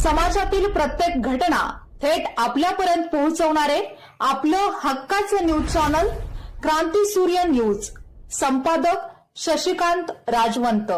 समाजातील प्रत्येक घटना थेट आपल्यापर्यंत पोहोचवणारे आपलं हक्काचं न्यूज चॅनल क्रांती सूर्य न्यूज. संपादक शशिकांत राजवंत.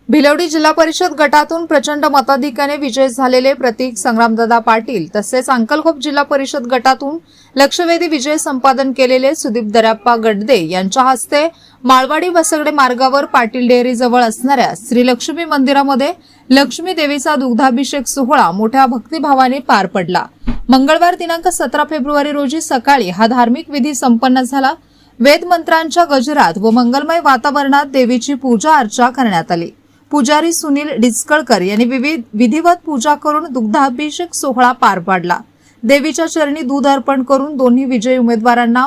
भिलवडी जिल्हा परिषद गटातून प्रचंड मताधिक्याने विजय झालेले प्रतीक संग्रामदादा पाटील तसेच अंकलखोप जिल्हा परिषद गटातून लक्षवेधी विजय संपादन केलेले सुदीप दर्याप्पा गडदे यांच्या हस्ते माळवाडी बसगडे मार्गावर पाटील डेअरीजवळ असणाऱ्या श्री लक्ष्मी मंदिरामध्ये लक्ष्मी देवीचा दुग्धाभिषेक सोहळा मोठ्या भक्तिभावाने पार पडला. मंगळवार दिनांक 17 फेब्रुवारी रोजी सकाळी हा धार्मिक विधी संपन्न झाला. वेद मंत्रांच्या गजरात व मंगलमय वातावरणात देवीची पूजा अर्चा करण्यात आली. पुजारी सुनील डिचकळकर यांनी विधिवत पूजा करून दुग्धाभिषेक सोहळा पार पाडला. देवीच्या चरणी दूध अर्पण करून दोन्ही विजयी उमेदवारांना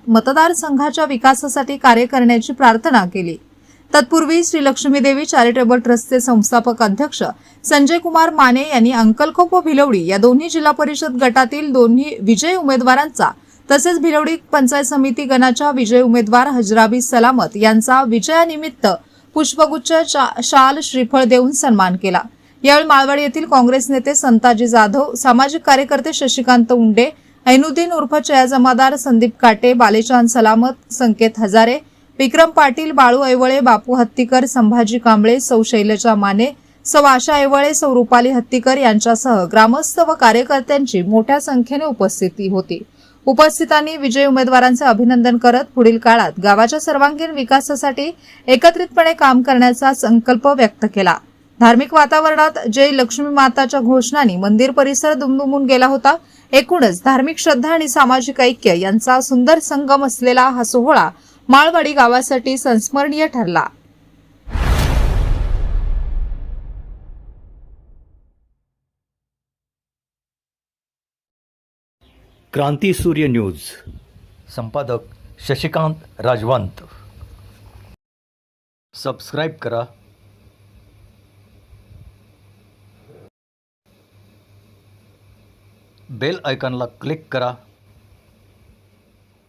मतदारसंघाच्या विकासासाठी कार्य करण्याची प्रार्थना केली. तत्पूर्वी श्री लक्ष्मी देवी चॅरिटेबल ट्रस्टचे संस्थापक अध्यक्ष संजय कुमार माने यांनी अंकलखोप व भिलवडी या दोन्ही जिल्हा परिषद गटातील दोन्ही विजयी उमेदवारांचा तसेच भिलवडी पंचायत समिती गणाच्या विजयी उमेदवार हजराबी सलामत यांचा विजयानिमित्त पुष्पगुच्छ, शाल, श्रीफळ देऊन सन्मान केला. यावेळी माळवाडी येथील काँग्रेस नेते संताजी जाधव, सामाजिक कार्यकर्ते शशिकांत उंडे, ऐनुद्दीन उर्फ चया जमादार, संदीप काटे, बालेचांद सलामत, संकेत हजारे, विक्रम पाटील, बाळू ऐवळे, बापू हत्तीकर, संभाजी कांबळे, सौ शैलजा माने, सौ आशा ऐवळे, सौ रुपाली हत्तीकर यांच्यासह ग्रामस्थ व कार्यकर्त्यांची मोठ्या संख्येने उपस्थिती होती. उपस्थितांनी विजयी उमेदवारांचे अभिनंदन करत पुढील काळात गावाच्या सर्वांगीण विकासासाठी एकत्रितपणे काम करण्याचा संकल्प व्यक्त केला. धार्मिक वातावरणात जय लक्ष्मी माताच्या घोषणांनी मंदिर परिसर दुमदुमून गेला होता. एकूणच धार्मिक श्रद्धा आणि सामाजिक ऐक्य यांचा सुंदर संगम असलेला हा सोहळा माळवाडी गावासाठी संस्मरणीय ठरला. क्रांती सूर्य न्यूज. संपादक शशिकांत राजवंत. सबस्क्राईब करा. बेल आयकॉनला क्लिक करा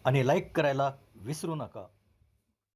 आणि लाईक करायला विसरू नका.